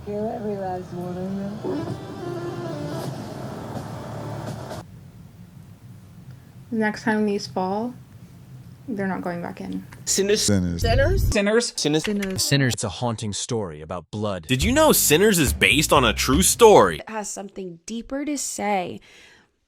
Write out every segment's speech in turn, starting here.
Kill every last one of you. The next time these fall, they're not going back in. Sinners. Sinners. Sinners. Sinners. Sinners. Sinners. Sinners. It's a haunting story about blood. Did you know Sinners is based on a true story? It has something deeper to say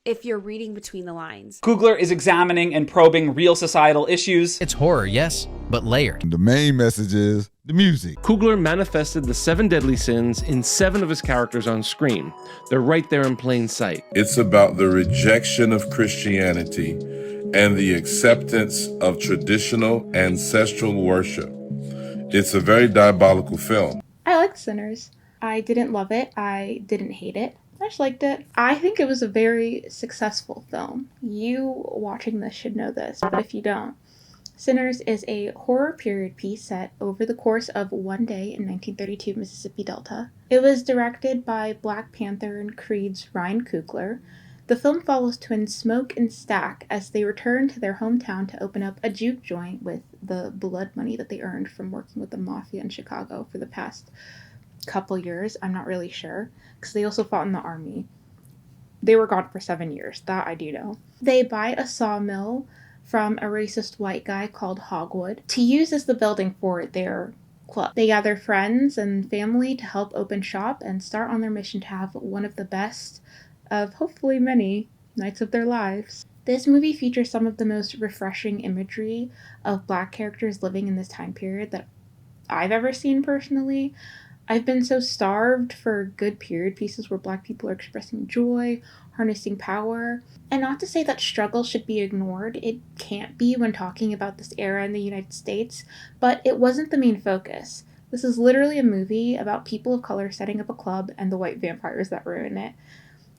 if you're reading between the lines. Coogler is examining and probing real societal issues. It's horror, yes, but layered. The main message is the music. Coogler manifested the 7 deadly sins in 7 of his characters on screen. They're right there in plain sight. It's about the rejection of Christianity and the acceptance of traditional ancestral worship. It's a very diabolical film. I liked Sinners. I didn't love it. I didn't hate it. I just liked it. I think it was a very successful film. You watching this should know this, but if you don't, Sinners is a horror period piece set over the course of one day in 1932 Mississippi Delta. It was directed by Black Panther and Creed's Ryan Coogler. The film follows twins Smoke and Stack as they return to their hometown to open up a juke joint with the blood money that they earned from working with the mafia in Chicago for the past couple years. I'm not really sure, because they also fought in the army. They were gone for 7 years, that I do know. They buy a sawmill from a racist white guy called Hogwood to use as the building for their club. They gather friends and family to help open shop and start on their mission to have one of the best of hopefully many nights of their lives. This movie features some of the most refreshing imagery of Black characters living in this time period that I've ever seen personally. I've been so starved for good period pieces where Black people are expressing joy, harnessing power. And not to say that struggle should be ignored, it can't be when talking about this era in the United States, but it wasn't the main focus. This is literally a movie about people of color setting up a club and the white vampires that ruin it.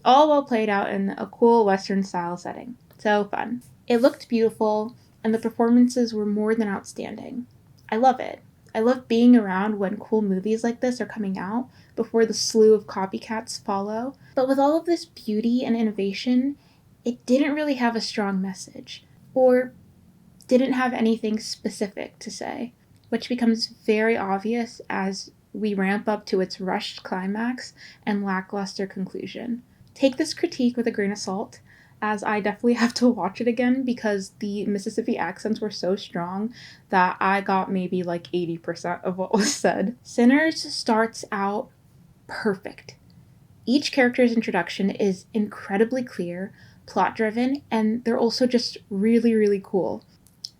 All well played out in a cool Western style setting. So fun. It looked beautiful, and the performances were more than outstanding. I love it. I love being around when cool movies like this are coming out before the slew of copycats follow. But with all of this beauty and innovation, it didn't really have a strong message, or didn't have anything specific to say, which becomes very obvious as we ramp up to its rushed climax and lackluster conclusion. Take this critique with a grain of salt, as I definitely have to watch it again because the Mississippi accents were so strong that I got maybe like 80% of what was said. Sinners starts out perfect. Each character's introduction is incredibly clear, plot-driven, and they're also just really, really cool.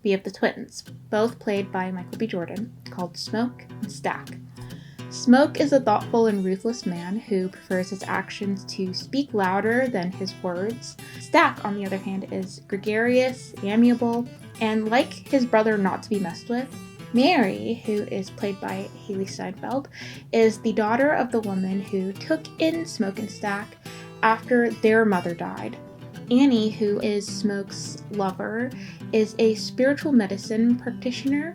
We have the twins, both played by Michael B. Jordan, called Smoke and Stack. Smoke is a thoughtful and ruthless man who prefers his actions to speak louder than his words. Stack, on the other hand, is gregarious, amiable, and like his brother not to be messed with. Mary, who is played by Haley Steinfeld, is the daughter of the woman who took in Smoke and Stack after their mother died. Annie, who is Smoke's lover, is a spiritual medicine practitioner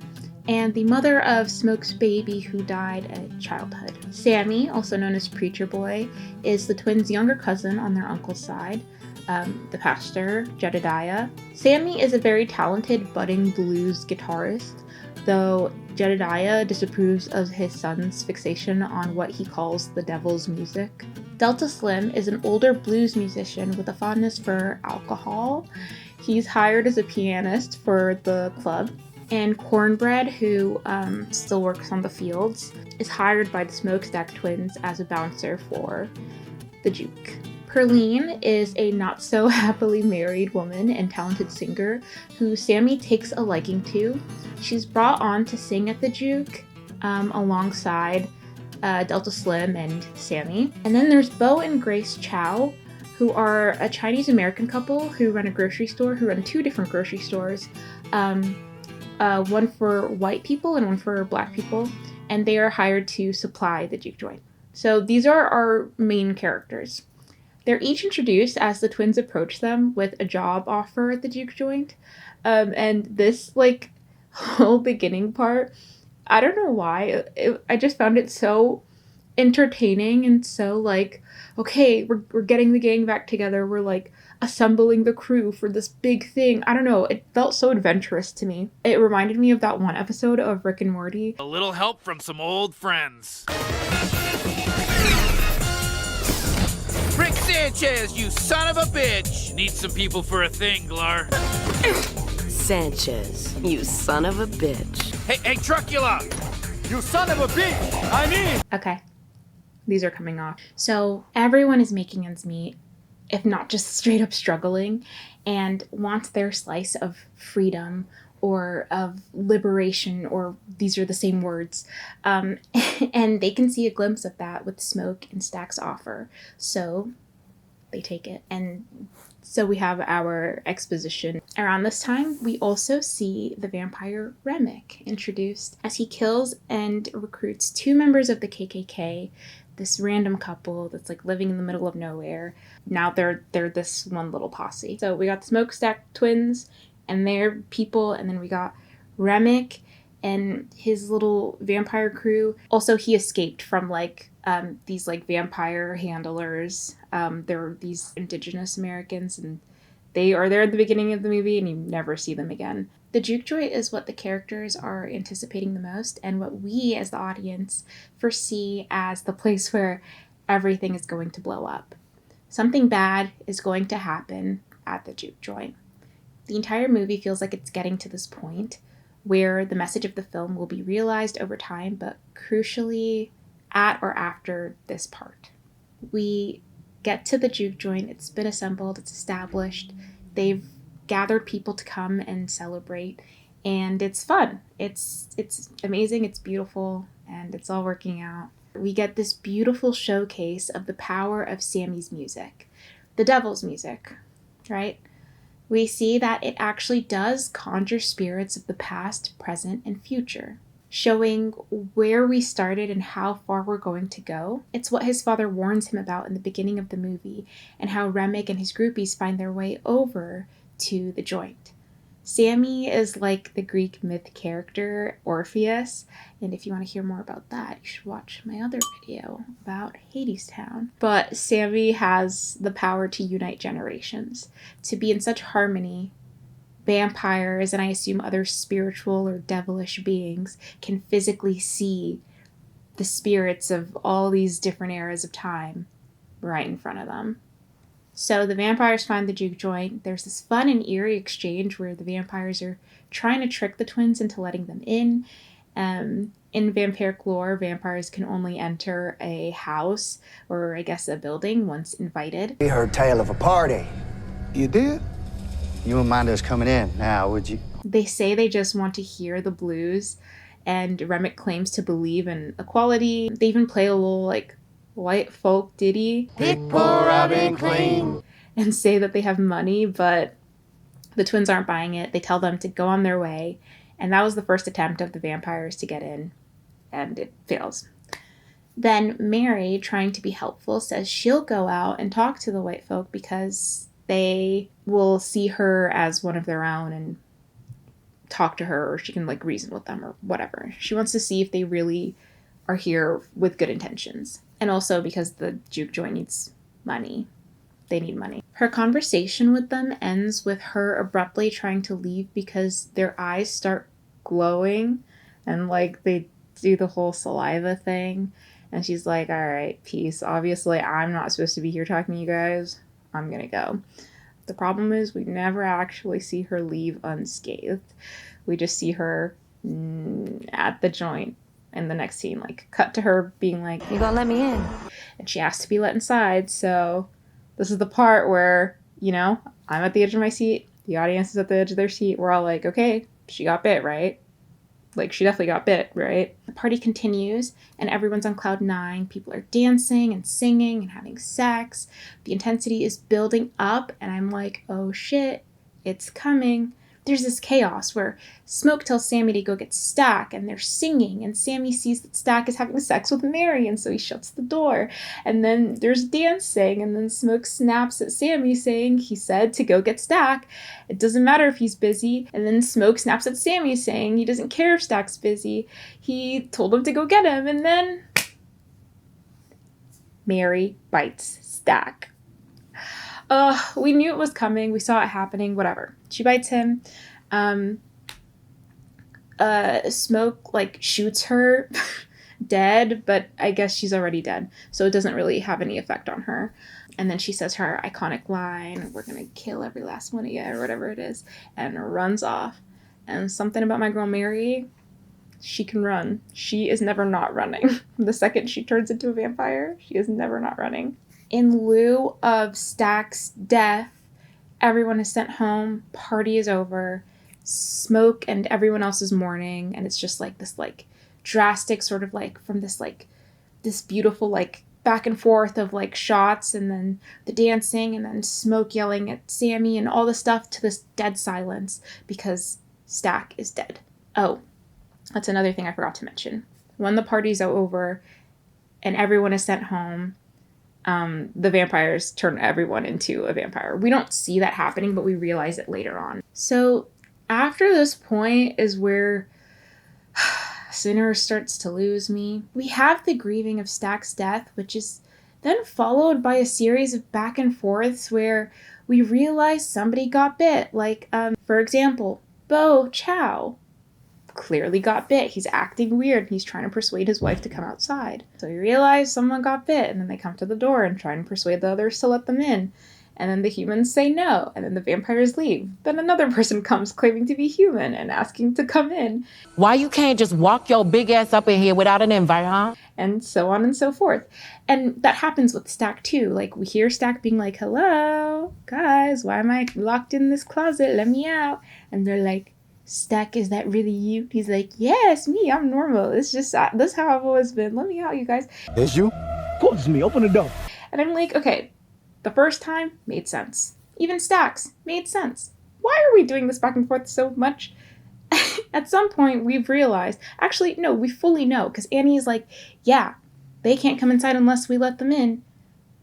and the mother of Smoke's baby who died at childhood. Sammy, also known as Preacher Boy, is the twins' younger cousin on their uncle's side, the pastor, Jedediah. Sammy is a very talented budding blues guitarist, though Jedediah disapproves of his son's fixation on what he calls the devil's music. Delta Slim is an older blues musician with a fondness for alcohol. He's hired as a pianist for the club. And Cornbread, who still works on the fields, is hired by the Smokestack twins as a bouncer for the juke. Perline is a not-so-happily married woman and talented singer who Sammy takes a liking to. She's brought on to sing at the juke alongside Delta Slim and Sammy. And then there's Bo and Grace Chow, who are a Chinese-American couple who run two different grocery stores. One for white people and one for black people, and they are hired to supply the juke joint. So these are our main characters. They're each introduced as the twins approach them with a job offer at the juke joint, and this whole beginning part, I don't know why, I just found it so entertaining and so okay, we're getting the gang back together, we're assembling the crew for this big thing. I don't know, it felt so adventurous to me. It reminded me of that one episode of Rick and Morty. A little help from some old friends. Sanchez, you son of a bitch! Need some people for a thing, Glar. Sanchez, you son of a bitch. Hey, Trucula! You son of a bitch! I mean! Okay, these are coming off. So everyone is making ends meet, if not just straight up struggling, and wants their slice of freedom or of liberation, or these are the same words. And they can see a glimpse of that with Smoke and Stack's offer. So they take it. And so we have our exposition. Around this time, we also see the vampire Remick introduced as he kills and recruits 2 members of the KKK, this random couple that's like living in the middle of nowhere. Now they're this one little posse. So we got the Smokestack twins and their people, and then we got Remick and his little vampire crew. Also, he escaped from like these like vampire handlers. They're these indigenous Americans, and they are there at the beginning of the movie and you never see them again. The juke joint is what the characters are anticipating the most, and what we as the audience foresee as the place where everything is going to blow up. Something bad is going to happen at the juke joint. The entire movie feels like it's getting to this point where the message of the film will be realized over time, but crucially at or after this part. We get to the juke joint, it's been assembled, it's established, they've gathered people to come and celebrate, and it's fun. It's amazing, it's beautiful, and it's all working out. We get this beautiful showcase of the power of Sammy's music, the devil's music, right? We see that it actually does conjure spirits of the past, present, and future, showing where we started and how far we're going to go. It's what his father warns him about in the beginning of the movie, and how Remick and his groupies find their way over to the joint. Sammy is like the Greek myth character Orpheus, and if you want to hear more about that, you should watch my other video about Hadestown. But Sammy has the power to unite generations, to be in such harmony. Vampires, and I assume other spiritual or devilish beings, can physically see the spirits of all these different eras of time right in front of them. So the vampires find the juke joint. There's this fun and eerie exchange where the vampires are trying to trick the twins into letting them in. In vampiric lore, vampires can only enter a house, or I guess a building, once invited. We heard tale of a party. You did? You wouldn't mind us coming in now, would you? They say they just want to hear the blues, and Remick claims to believe in equality. They even play a little like white folk ditty. Pick poor Robin clean. And say that they have money, but the twins aren't buying it. They tell them to go on their way. And that was the first attempt of the vampires to get in, and it fails. Then Mary, trying to be helpful, says she'll go out and talk to the white folk because they will see her as one of their own and talk to her, or she can like reason with them or whatever. She wants to see if they really are here with good intentions. And also because the juke joint needs money. They need money. Her conversation with them ends with her abruptly trying to leave because their eyes start glowing and like they do the whole saliva thing. And she's like, all right, peace. Obviously, I'm not supposed to be here talking to you guys. I'm gonna go. The problem is we never actually see her leave unscathed. We just see her at the joint. And the next scene, like, cut to her being like, You gonna let me in? And she asked to be let inside. So this is the part where, you know, I'm at the edge of my seat. The audience is at the edge of their seat. We're all like, okay, she got bit, right? Like, she definitely got bit, right? The party continues, and everyone's on cloud 9. People are dancing and singing and having sex. The intensity is building up, and I'm like, oh shit, it's coming. There's this chaos where Smoke tells Sammy to go get Stack, and they're singing, and Sammy sees that Stack is having sex with Mary, and so he shuts the door. And then there's dancing, and then Smoke snaps at Sammy saying he said to go get Stack. It doesn't matter if he's busy. And then Smoke snaps at Sammy saying he doesn't care if Stack's busy. He told him to go get him, and then Mary bites Stack. We knew it was coming. We saw it happening. Whatever. She bites him. Smoke, like, shoots her dead, but I guess she's already dead. So it doesn't really have any effect on her. And then she says her iconic line, "We're gonna kill every last one of you," or whatever it is, and runs off. And something about my girl Mary, she can run. She is never not running. The second she turns into a vampire, she is never not running. In lieu of Stack's death, everyone is sent home, party is over, Smoke and everyone else is mourning, and it's just like this like drastic sort of like from this like this beautiful like back and forth of like shots and then the dancing and then Smoke yelling at Sammy and all the stuff to this dead silence because Stack is dead. Oh, that's another thing I forgot to mention. When the party's over and everyone is sent home, the vampires turn everyone into a vampire. We don't see that happening, but we realize it later on. So after this point is where Sinner starts to lose me. We have the grieving of Stack's death, which is then followed by a series of back and forths where we realize somebody got bit. Like, for example, Bo Chow clearly got bit. He's acting weird. He's trying to persuade his wife to come outside. So we realize someone got bit, and then they come to the door and try and persuade the others to let them in. And then the humans say no, and then the vampires leave. Then another person comes claiming to be human and asking to come in. Why you can't just walk your big ass up in here without an invite, huh? And so on and so forth. And that happens with Stack too. Like we hear Stack being like, "Hello, guys, why am I locked in this closet? Let me out." And they're like, "Stack, is that really you?" He's like, "Yeah, it's me. I'm normal. It's just, that's how I've always been. Let me out, you guys." It's you? Of course it's me. Open the door. And I'm like, okay, the first time made sense. Even Stack's made sense. Why are we doing this back and forth so much? At some point, we've realized, actually, no, we fully know, because Annie is like, yeah, they can't come inside unless we let them in.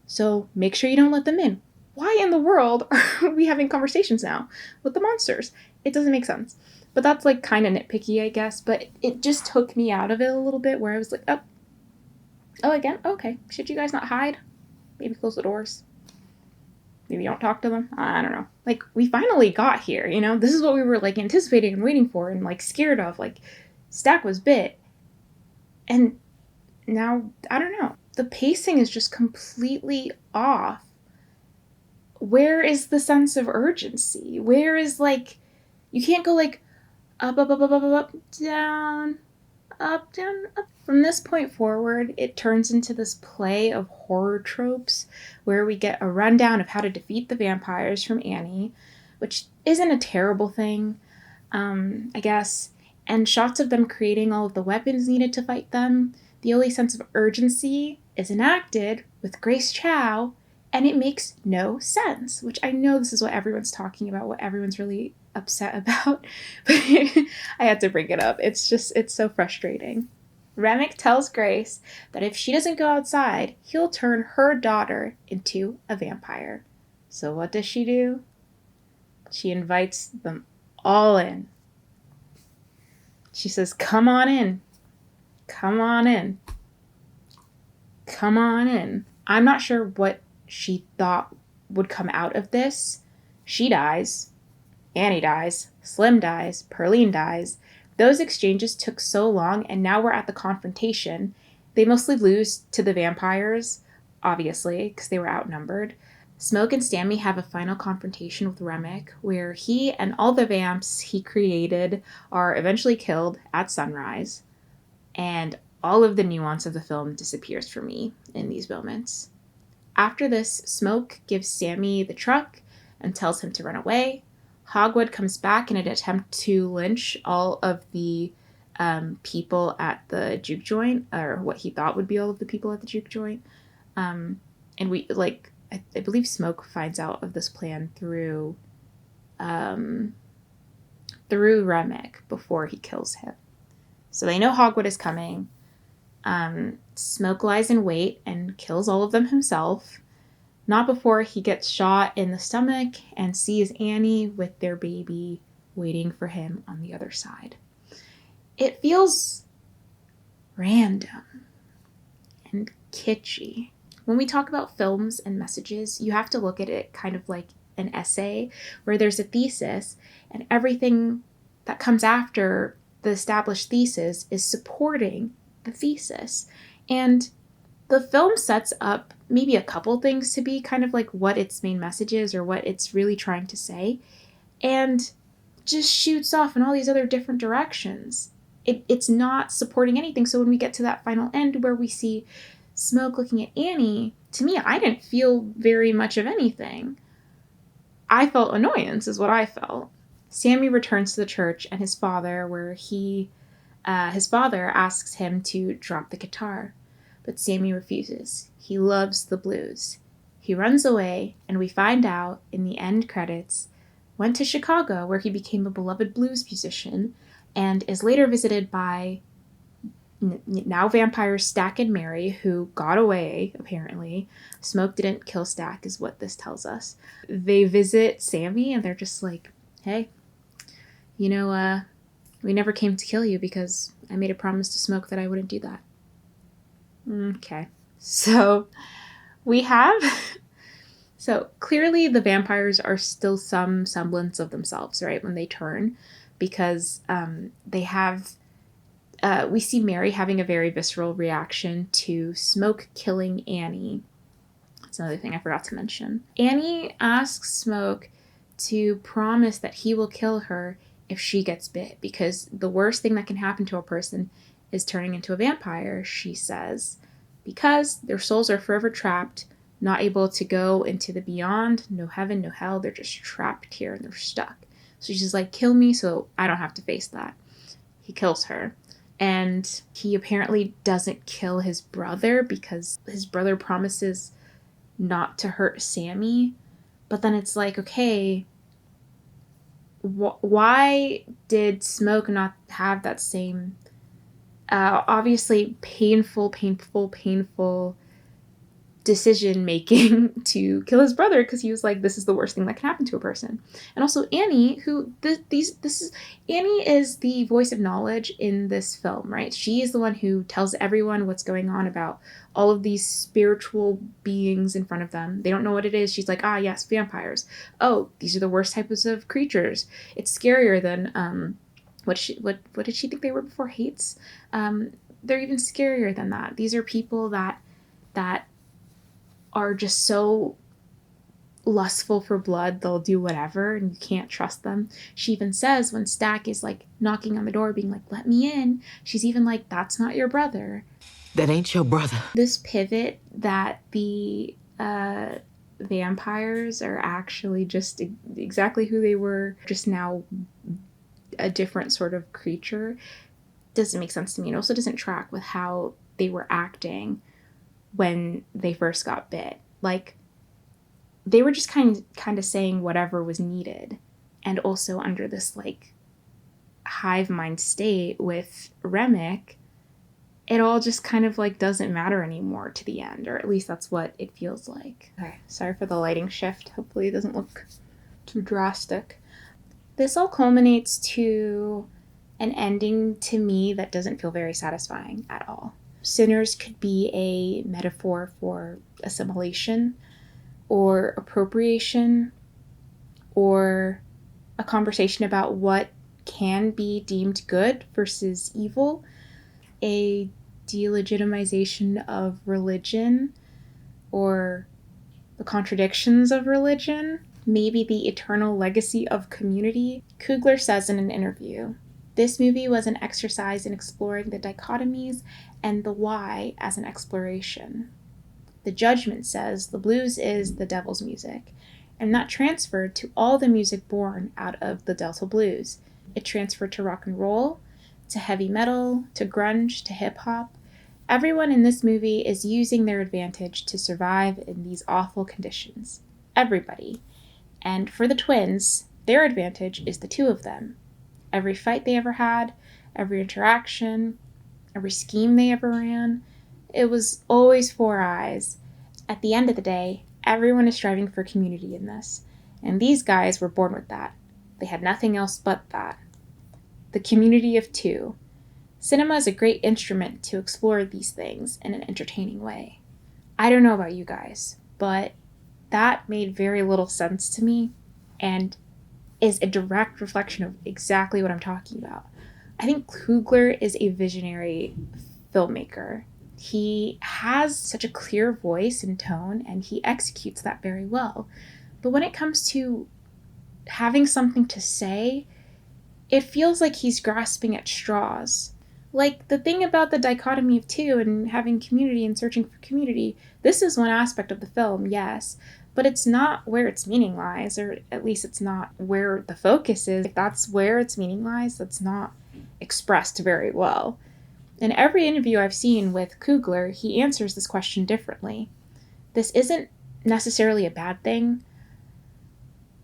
So make sure you don't let them in. Why in the world are we having conversations now with the monsters? It doesn't make sense. But that's like kind of nitpicky, I guess. But it just took me out of it a little bit where I was like, oh, again? Okay. Should you guys not hide? Maybe close the doors. Maybe don't talk to them. I don't know. Like, we finally got here, you know? This is what we were, like, anticipating and waiting for and, like, scared of. Like, Stack was bit. And now, I don't know. The pacing is just completely off. Where is the sense of urgency? Where is, like, you can't go, like, up, down, up, down, up. From this point forward, it turns into this play of horror tropes where we get a rundown of how to defeat the vampires from Annie, which isn't a terrible thing, I guess, and shots of them creating all of the weapons needed to fight them. The only sense of urgency is enacted with Grace Chow, and it makes no sense, which I know this is what everyone's talking about, what everyone's really upset about, but I had to bring it up. It's so frustrating. Remick tells Grace that if she doesn't go outside, he'll turn her daughter into a vampire. So what does she do? She invites them all in. She says, "Come on in. Come on in. Come on in." I'm not sure what she thought would come out of this. She dies. Annie dies. Slim dies. Perlene dies. Those exchanges took so long, and now we're at the confrontation. They mostly lose to the vampires, obviously, because they were outnumbered. Smoke and Sammy have a final confrontation with Remick, where he and all the vamps he created are eventually killed at sunrise, and all of the nuance of the film disappears for me in these moments. After this, Smoke gives Sammy the truck and tells him to run away. Hogwood comes back in an attempt to lynch all of the people at the juke joint, or what he thought would be all of the people at the juke joint. And we, like, I believe Smoke finds out of this plan through Remick before he kills him. So they know Hogwood is coming. Smoke lies in wait and kills all of them himself. Not before he gets shot in the stomach and sees Annie with their baby waiting for him on the other side. It feels random and kitschy. When we talk about films and messages, you have to look at it kind of like an essay where there's a thesis and everything that comes after the established thesis is supporting the thesis. And The film sets up maybe a couple things to be kind of like what its main message is or what it's really trying to say, and just shoots off in all these other different directions. It's not supporting anything. So when we get to that final end where we see Smoke looking at Annie, to me, I didn't feel very much of anything. I felt annoyance is what I felt. Sammy returns to the church and his father, where his father asks him to drop the guitar, but Sammy refuses. He loves the blues. He runs away, and we find out in the end credits, went to Chicago, where he became a beloved blues musician, and is later visited by now vampires Stack and Mary, who got away, apparently. Smoke didn't kill Stack, is what this tells us. They visit Sammy, and they're just like, hey, we never came to kill you because I made a promise to Smoke that I wouldn't do that. Okay. So clearly the vampires are still some semblance of themselves, right, when they turn, because we see Mary having a very visceral reaction to Smoke killing Annie. That's another thing I forgot to mention. Annie asks Smoke to promise that he will kill her if she gets bit, because the worst thing that can happen to a person is turning into a vampire, she says, because their souls are forever trapped, not able to go into the beyond, no heaven, no hell, they're just trapped here and they're stuck. So she's like, kill me so I don't have to face that. He kills her. And he apparently doesn't kill his brother because his brother promises not to hurt Sammy. But then it's like, okay, why did Smoke not have that same, obviously painful decision making to kill his brother, because he was like, this is the worst thing that can happen to a person. And also Annie, who Annie is the voice of knowledge in this film, right? She is the one who tells everyone what's going on about all of these spiritual beings in front of them. They don't know what it is. She's like, yes, vampires. Oh, these are the worst types of creatures. It's scarier than what did she think they were before? Hates. They're even scarier than that. These are people that are just so lustful for blood, they'll do whatever, and you can't trust them. She even says when Stack is like knocking on the door being like, let me in, she's even like, that's not your brother. That ain't your brother. This pivot that the vampires are actually just exactly who they were, just now a different sort of creature, doesn't make sense to me. It also doesn't track with how they were acting when they first got bit. Like, they were just kind of saying whatever was needed, and also under this like hive mind state with Remick, it all just kind of like doesn't matter anymore to the end, or at least that's what it feels like. Okay, sorry for the lighting shift. Hopefully it doesn't look too drastic. This all culminates to an ending to me that doesn't feel very satisfying at all. Sinners could be a metaphor for assimilation or appropriation, or a conversation about what can be deemed good versus evil, a delegitimization of religion or the contradictions of religion, maybe the eternal legacy of community. Coogler says in an interview, this movie was an exercise in exploring the dichotomies and the why as an exploration. The Judgment says the blues is the devil's music, and that transferred to all the music born out of the Delta blues. It transferred to rock and roll, to heavy metal, to grunge, to hip hop. Everyone in this movie is using their advantage to survive in these awful conditions. Everybody. And for the twins, their advantage is the two of them. Every fight they ever had, every interaction, every scheme they ever ran, it was always four eyes. At the end of the day, everyone is striving for community in this. And these guys were born with that. They had nothing else but that. The community of two. Cinema is a great instrument to explore these things in an entertaining way. I don't know about you guys, but that made very little sense to me, and is a direct reflection of exactly what I'm talking about. I think Coogler is a visionary filmmaker. He has such a clear voice and tone, and he executes that very well. But when it comes to having something to say, it feels like he's grasping at straws. Like the thing about the dichotomy of two and having community and searching for community, this is one aspect of the film, yes, but it's not where its meaning lies, or at least it's not where the focus is. If that's where its meaning lies, that's not expressed very well. In every interview I've seen with Coogler, he answers this question differently. This isn't necessarily a bad thing.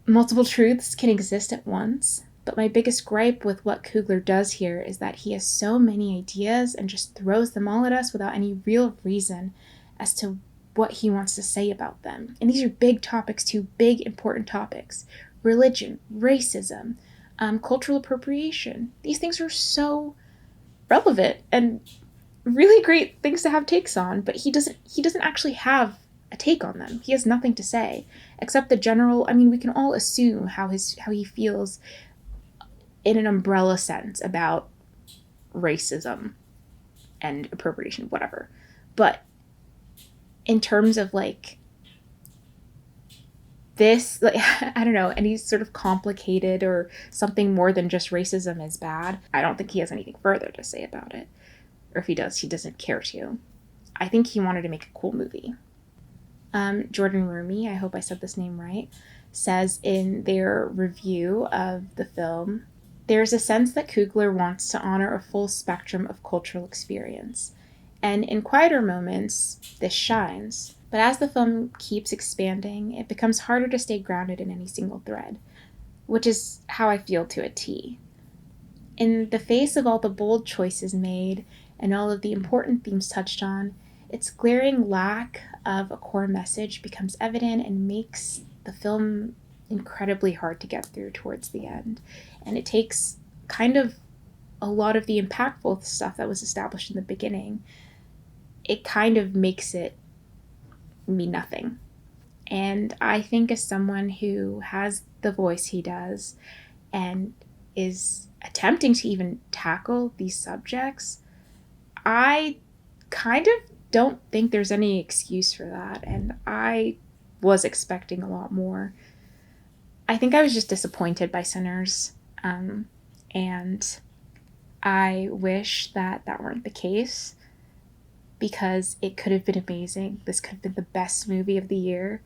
Multiple truths can exist at once, but my biggest gripe with what Coogler does here is that he has so many ideas and just throws them all at us without any real reason as to what he wants to say about them. And these are big topics too, big important topics. Religion, racism, cultural appropriation. These things are so relevant and really great things to have takes on, but he doesn't actually have a take on them. He has nothing to say except the general, we can all assume how he feels in an umbrella sense about racism and appropriation, whatever. But in terms of this, I don't know, any sort of complicated or something more than just racism is bad, I don't think he has anything further to say about it. Or if he does, he doesn't care to. I think he wanted to make a cool movie. Jordan Rumi, I hope I said this name right, says in their review of the film, there's a sense that Coogler wants to honor a full spectrum of cultural experience. And in quieter moments, this shines. But as the film keeps expanding, it becomes harder to stay grounded in any single thread, which is how I feel to a T. In the face of all the bold choices made and all of the important themes touched on, its glaring lack of a core message becomes evident and makes the film incredibly hard to get through towards the end. And it takes kind of a lot of the impactful stuff that was established in the beginning. It kind of makes it mean nothing. And I think as someone who has the voice he does and is attempting to even tackle these subjects, I kind of don't think there's any excuse for that, and I was expecting a lot more. I think I was just disappointed by Sinners, and I wish that weren't the case, because it could have been amazing. This could have been the best movie of the year,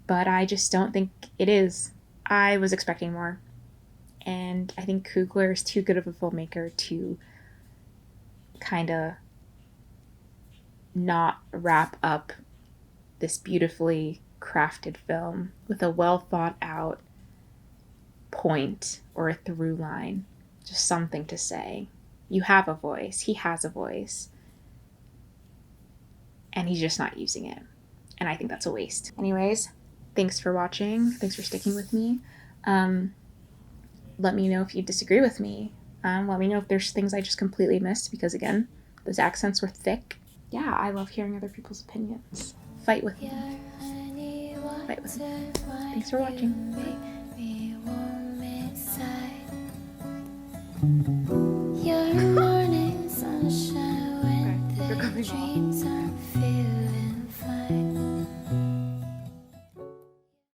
but I just don't think it is. I was expecting more, and I think Coogler is too good of a filmmaker to kind of not wrap up this beautifully crafted film with a well thought out point or a through line, just something to say. You have a voice, he has a voice, and he's just not using it, and I think that's a waste. Anyways, thanks for watching, thanks for sticking with me. Let me know if you disagree with me. Let me know if there's things I just completely missed, because again, those accents were thick. Yeah, I love hearing other people's opinions. Fight with me. Fight with me. Thanks for watching. Bye.